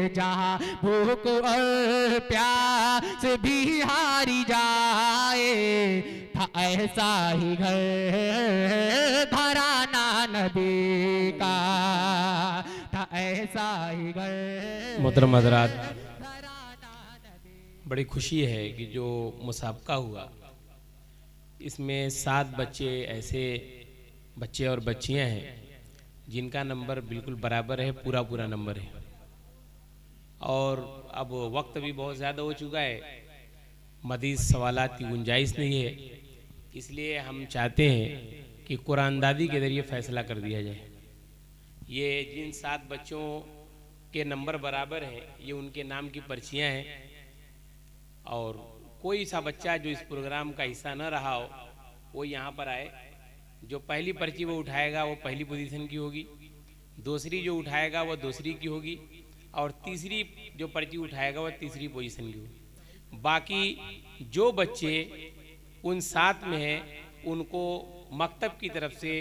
जहाँ भूख और प्यास भी हारी जाए, था ऐसा ही घर घराना नबी का, था ऐसा ही घर। मोहतरम हज़रात, बड़ी खुशी है कि जो मुसाबका हुआ इसमें 7 बच्चे ऐसे बच्चे और बच्चियां हैं जिनका नंबर बिल्कुल बराबर है, पूरा पूरा नंबर है। और अब वक्त भी बहुत ज़्यादा हो चुका है, मज़ीद सवालात की गुंजाइश नहीं है, इसलिए हम चाहते हैं कि कुरानदादी के ज़रिए फ़ैसला कर दिया जाए। ये जिन 7 बच्चों के नंबर बराबर हैं, ये उनके नाम की पर्चियाँ हैं, और कोई सा बच्चा जो इस प्रोग्राम का हिस्सा न रहा हो वो यहाँ पर आए। जो पहली पर्ची वो उठाएगा वो पहली पोजीशन की होगी, दूसरी जो उठाएगा वो दूसरी की होगी, और तीसरी जो पर्ची उठाएगा वो तीसरी पोजीशन की होगी। बाकी जो बच्चे उन 7 में हैं उनको मकतब की तरफ से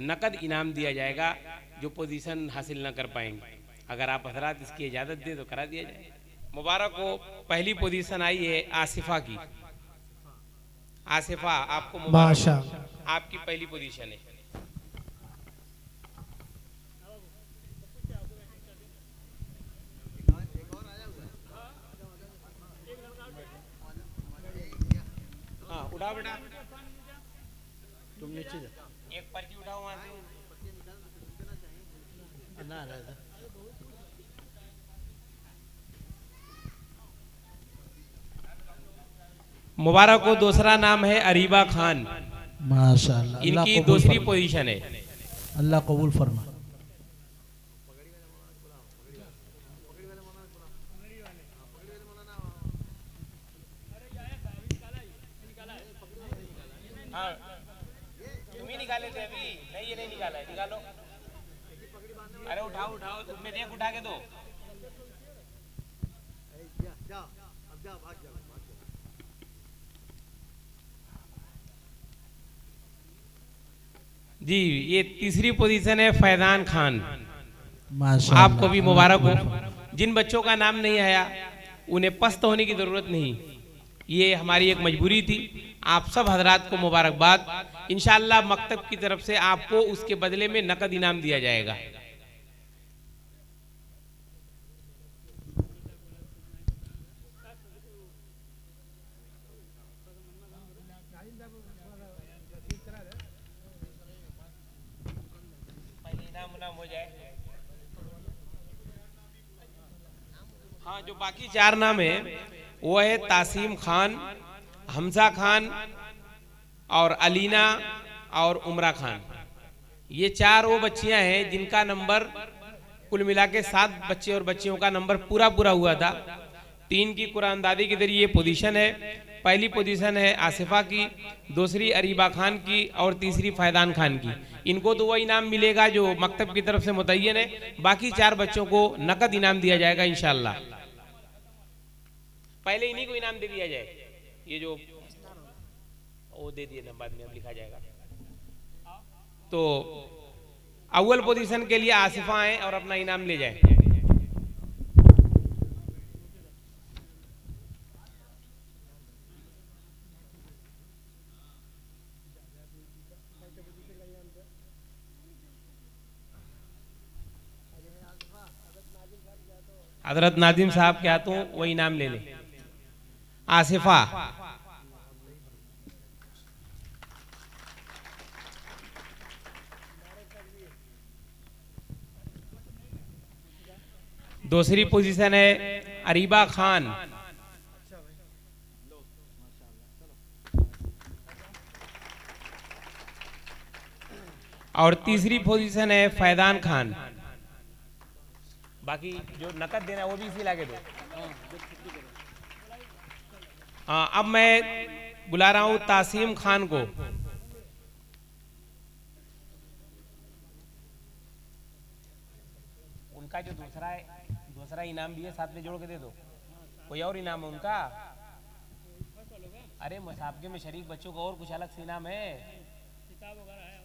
नकद इनाम दिया जाएगा जो पोजीशन हासिल न कर पाएंगे। अगर आप हजरात इसकी इजाज़त दें तो करा दिया जाए। मुबारक को पहली पोजीशन आई है आसिफा की। आसिफा, आपको मुबारक, आपकी पहली पोजीशन है। हाँ उठाओ बेटा, तुम नीचे जा। एक पर्ची उठाओ वहां से। मुबारक को दूसरा नाम है अरीबा खान, माशाअल्लाह, इनकी दूसरी पोजीशन है। अल्लाह कबूल फरमा। हाँ तुम ही निकाले थे अभी, नहीं ये नहीं निकाला है, निकालो। अरे उठाओ उठाओ, तुम्हें देख उठा के दो। जी ये तीसरी पोजीशन है फैजान खान, आपको भी मुबारक हो। जिन बच्चों का नाम नहीं आया उन्हें पस्त होने की ज़रूरत नहीं, ये हमारी एक मजबूरी थी। आप सब हजरात को मुबारकबाद। इंशाअल्लाह मकतब की तरफ से आपको उसके बदले में नकद इनाम दिया जाएगा। हो जाए। हाँ जो बाकी 4 नाम है वो है तासीम खान, हमजा खान और अलीना और उमरा खान। ये 4 वो बच्चियां हैं जिनका नंबर कुल मिला के 7 बच्चे और बच्चियों का नंबर पूरा पूरा हुआ था। 3 की कुरानदादी के जरिए पोजीशन है। पहली पोजीशन है आसिफा की, दूसरी अरीबा खान की और तीसरी फैजान खान की। इनको तो वही इनाम मिलेगा जो मकतब की तरफ से मुतय्यन है। बाकी 4 बच्चों को नकद इनाम दिया जाएगा इंशाअल्लाह। पहले इन्हीं को इनाम दे दिया जाए, ये जो वो दे दिए बाद में अब लिखा जाएगा। तो अव्वल पोजीशन के लिए आसिफा आए और अपना इनाम ले जाए। हजरत नादिम साहब के हाथों वो इनाम ले ले। आसिफा, दूसरी पोजीशन है अरीबा खान, और तीसरी पोजीशन है फैजान खान। बाकी जो नकद देना वो भी इसी लाके दो। हाँ अब मैं बुला रहा हूँ तासीम खान को। उनका जो दूसरा इनाम भी है साथ में जोड़ के दे दो। कोई और इनाम है उनका? अरे मुसाबके में शरीक बच्चों को और कुछ अलग से इनाम है। किताब वगैरह है,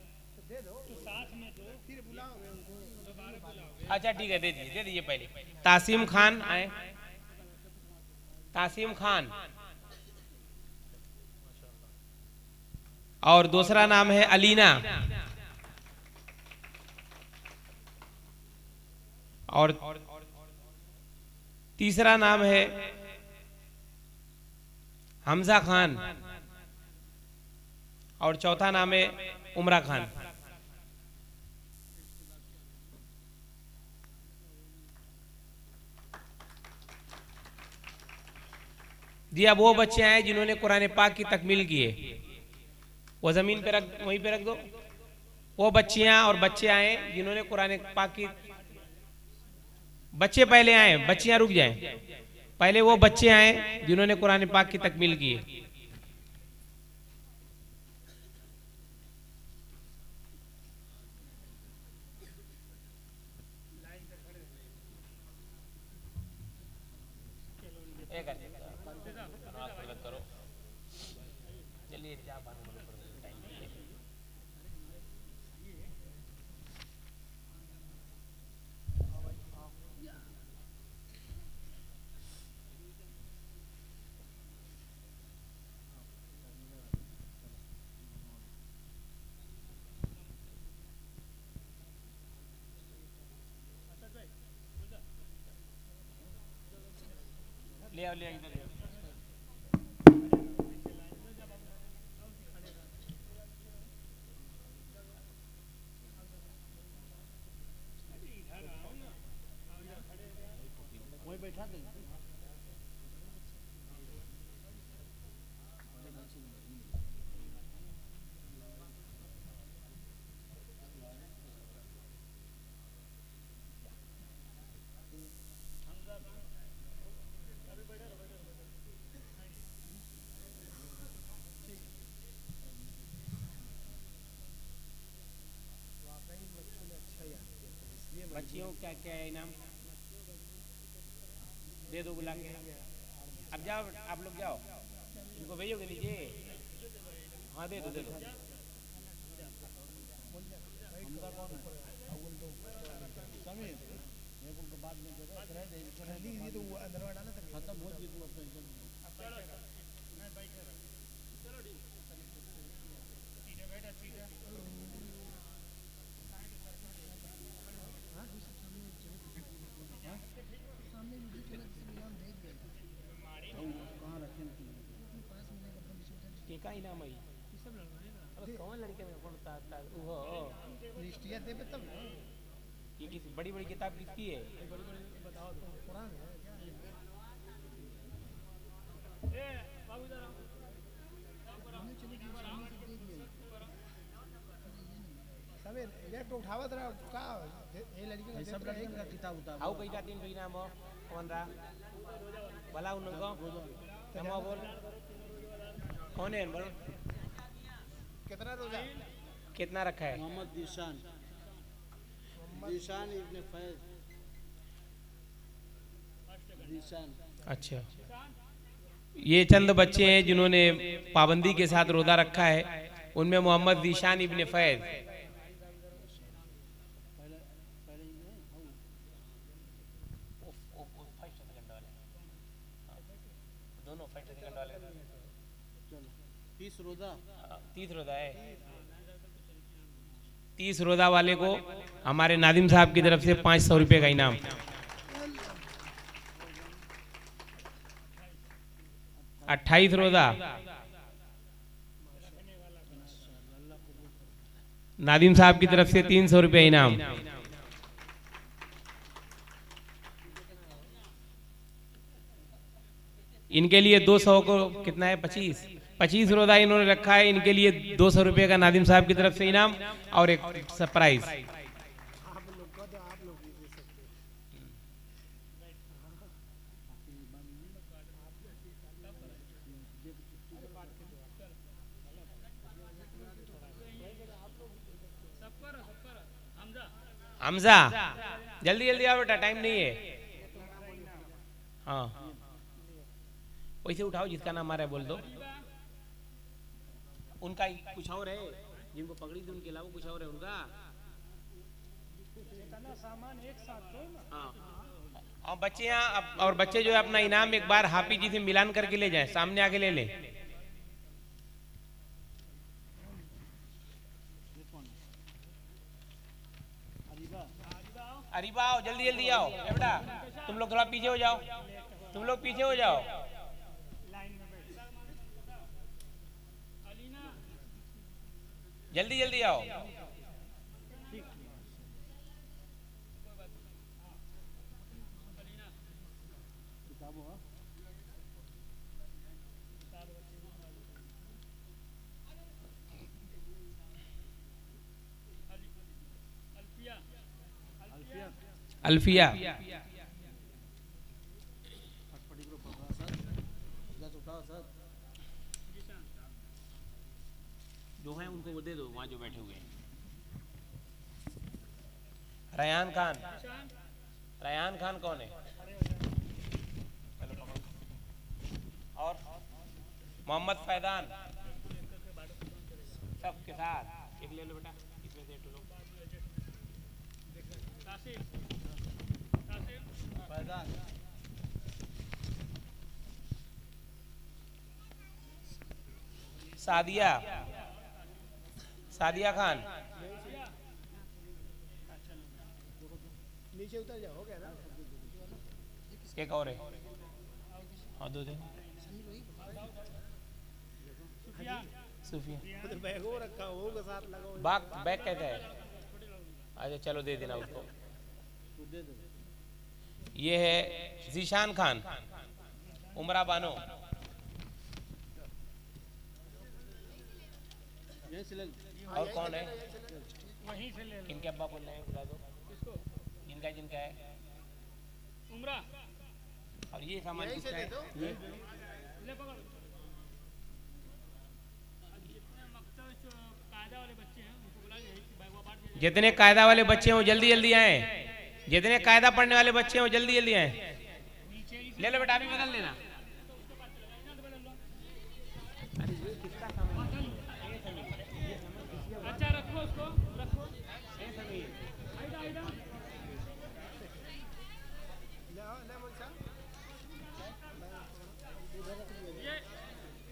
दे दो तो साथ में दो, फिर बुलाओ उनको दोबारा बुलाओ। अच्छा ठीक है, दे दीजिए पहले। तासीम खान आए, तासीम खान। और दूसरा नाम है अलीना। और तीसरा नाम है हमजा खान। और चौथा नाम है उमरा खान। जी अब वो बच्चे आए जिन्होंने कुरान पाक की तकमील की है, वो जमीन पे रख, वहीं पे रख दो। वो बच्चियां और बच्चे आए जिन्होंने कुरान पाक की, बच्चे पहले आए, बच्चियां रुक जाएं। पहले वो बच्चे आए जिन्होंने कुरान पाक की तकमील की है। ले आओ, ले आओ, इधर ले आओ। बच्चियों क्या क्या है इनाम, दे दो बुला के। अब जाओ, आप लोग जाओ, इनको भेजोगे नीचे। हाँ दे दो, दे दो। का इनाम आई अब कौन लड़के में पढ़ता था वो लिस्टिया दे पे तब ये किसी बड़ी बड़ी किताब किसकी है? बताओ तो कुरान है क्या? ए बाबू इधर आओ। सबे लेफ्ट उठावत रहा का ये लड़की का सब लड़की का किताब उतार आओ कई जाती इन नाम हो कौन रहा भला उनको नमो बोल कौन है बोल कितना रोजा कितना रखा है? मोहम्मद जीशान इब्ने फैज जीशान। अच्छा ये चंद बच्चे हैं जिन्होंने पाबंदी के साथ रोजा रखा है, उनमें मोहम्मद जीशान इब्ने फैज दोनों फर्स्ट सेकंड वाले 30 रोजा 30 रोजा है। 30 रोजा वाले को हमारे नादिम साहब की तरफ से 500 रुपए का इनाम। अट्ठाईस रोजा नादिम साहब की तरफ से 300 रुपए इनाम। इनके लिए 200 को कितना है 25 रोजा इन्होंने रखा है, इनके लिए 200 रुपए का नादिम साहब की तरफ से इनाम और एक सरप्राइज। हमजा जल्दी जल्दी आओ बेटा, टाइम नहीं है। हाँ वैसे उठाओ जिसका नाम आ रहा है बोल दो। उनका कुछ और है, जिनको पकड़ी थी उनके अलावा कुछ और है उनका। हाँ। और बच्चे यहाँ और बच्चे जो है अपना इनाम एक बार हाफिज जी से मिलान करके ले जाए, सामने आके ले ले। अरीबा आओ, जल्दी जल्दी आओ। ए बेटा तुम लोग थोड़ा पीछे हो जाओ, तुम लोग पीछे हो जाओ। जल्दी जल्दी आओ। अल्फिया जो है उनको वो दे दो, वहां जो बैठे हुए हैं। रयान खान, रयान खान कौन है? और मोहम्मद फैदान, सबके साथ एक ले लो बेटा, इसमें से एक लो। सादिया, सादिया खान, नीचे उतर जाओ, हो गया ना? एक और है। हाँ दो दे। सूफिया तो बैग वो रखा हो के साथ लगाओ। बाग बैग कहता है। अच्छा चलो दे देना उसको। दे दो। ये है जीशान खान, उमरा बानो। और कौन है? इनके अब्बा बोल रहे हैं, बुला दो। जिनका जिनका है उमरा। और ये सामान किसका है? ये जितने कायदा वाले बच्चे हो जल्दी जल्दी आए, जितने कायदा पढ़ने वाले बच्चे हो जल्दी जल्दी आए। ले लो बेटा, अभी बदल लेना। अच्छा रखो उसको, रखो।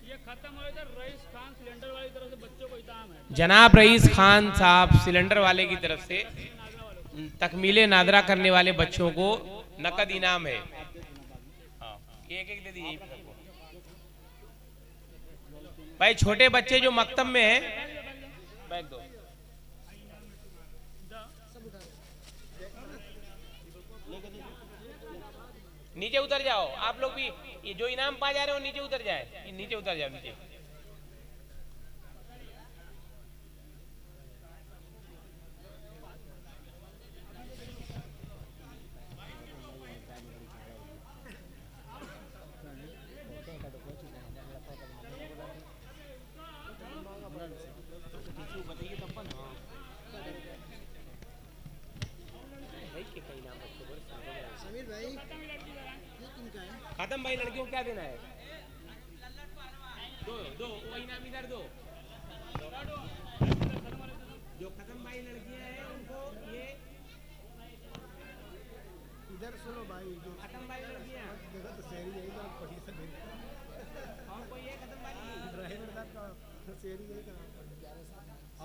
ये खत्म हो इधर रईस खान सिलेंडर वाली तरफ से बच्चों को इनाम है। जनाब रईस खान साहब सिलेंडर वाले की तरफ से तकमीले नादरा करने वाले बच्चों को नकद इनाम है। हाँ, एक एक दे दीजिए सबको। भाई छोटे बच्चे जो मकतब में हैं, बैग दो। नीचे उतर जाओ आप लोग भी, ये जो इनाम पा जा रहे हो नीचे उतर जाए, नीचे उतर जाओ नीचे। समीर भाई, ये किनका है? खत्म भाई, लड़कियों को क्या देना है? दो दो, वो इनाम इधर दो। जो खत्म भाई लड़कियां हैं उनको ये, इधर सुनो भाई, जो खत्म भाई लड़कियां। देखो तो शहरी यही तो पढ़ी से नहीं। और कोई है खत्म भाई? ड्राइवर साहब का शहरी यही कहा।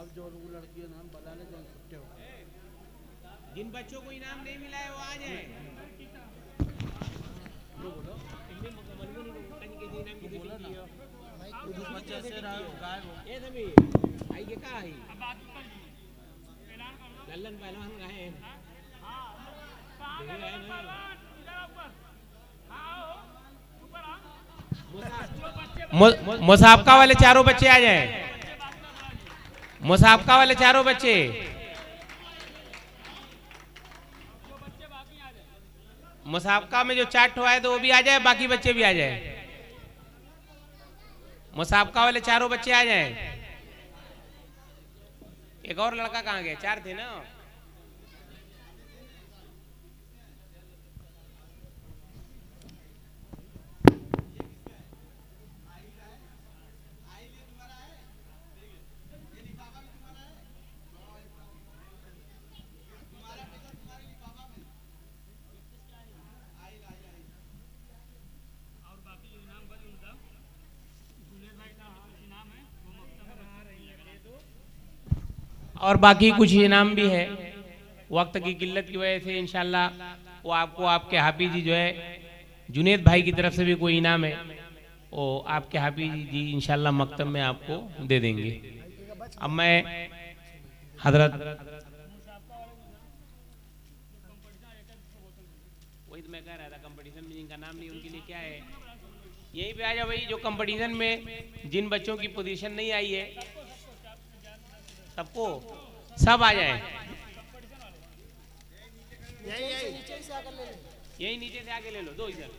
अब जो वो लड़कियों नाम बता ले जो छुट्टे हो। जिन बच्चों को इनाम नहीं मिला है वो आ जाए। लल्लन पहलवान गए मुसाबका वाले चारों बच्चे आ जाएं। मुसाबका वाले चारों बच्चे, मुसाबका में जो 4 ठो आए तो वो भी आ जाए, बाकी बच्चे भी आ जाए। मुसाबका वाले चारों बच्चे आ जाएं। एक और लड़का कहाँ गया? 4 थे ना। और बाकी कुछ इनाम भी है। वक्त की किल्लत की वजह से इंशाल्लाह वो आपको आपके हाफिज जी जो है जुनेद भाई की तरफ से भी कोई इनाम है, वो आपके हाफिज जी इंशाल्लाह मकतब में आपको दे देंगे। अब मैं हजरत वही तो मैं कह रहा था, कंपटीशन में जिनका नाम नहीं उनके लिए क्या है, यहीं पे आ जाओ भाई। जो कंपटीशन में जिन बच्चों की पोजीशन नहीं आई है सबको सब आ जाए। यही नीचे से आके ले लो, दो इधर।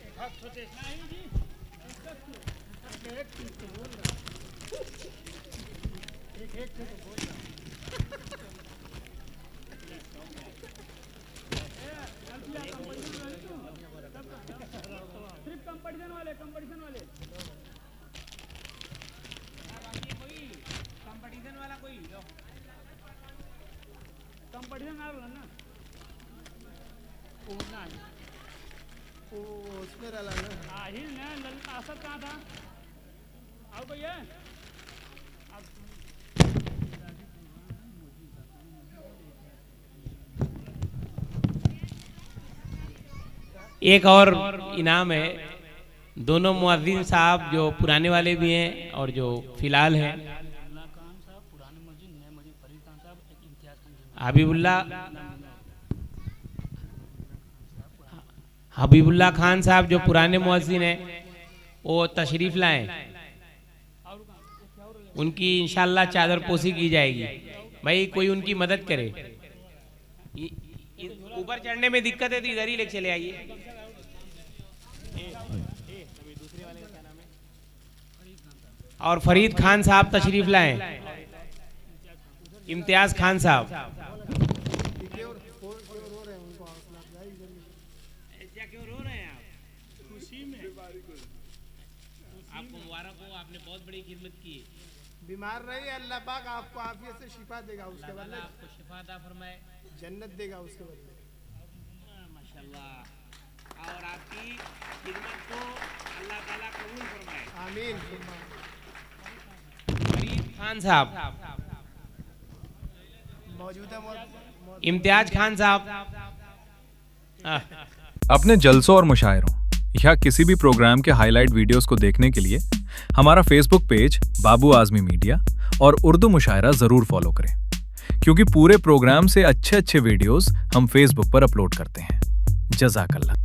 कंपटीशन वाले कंपटीशन वाला कोई कंपटीशन वाला ना उसमें रहा ना आहिल ना असर कहाँ था। आओ भैया एक और इनाम है, दोनों मुअज्जिन साहब जो पुराने वाले भी हैं और जो फिलहाल हैं, हबीबुल्लाह खान साहब जो पुराने मुअज्जिन हैं वो तशरीफ लाएं, उनकी इंशाल्लाह चादर पोशी की जाएगी। भाई कोई उनकी मदद करे, ऊपर चढ़ने में दिक्कत है तो इधर ही लेके चले आइए। और फरीद खान साहब तशरीफ लाएं, इम्तियाज खान साहब। क्यों रो रहे हैं आप? खुशी में। आपको मुबारक हो, आपने बहुत बड़ी खिदमत की। बीमार रही, अल्लाह पाक आपको आफियत से शिफा देगा, उसके बदले आपको शिफा अता फरमाए, जन्नत देगा उसके बदले। माशाल्लाह। और आपकी खिदमत को अल्लाह ताला कबूल फरमाए, आमीन। फरीद खान साहब, मौजूदा इम्तियाज खान साहब। अपने जलसों और मुशायरों या किसी भी प्रोग्राम के हाईलाइट वीडियोस को देखने के लिए हमारा फेसबुक पेज बाबू आजमी मीडिया और उर्दू मुशायरा जरूर फॉलो करें, क्योंकि पूरे प्रोग्राम से अच्छे वीडियोस हम फेसबुक पर अपलोड करते हैं। जज़ाकल्लाह।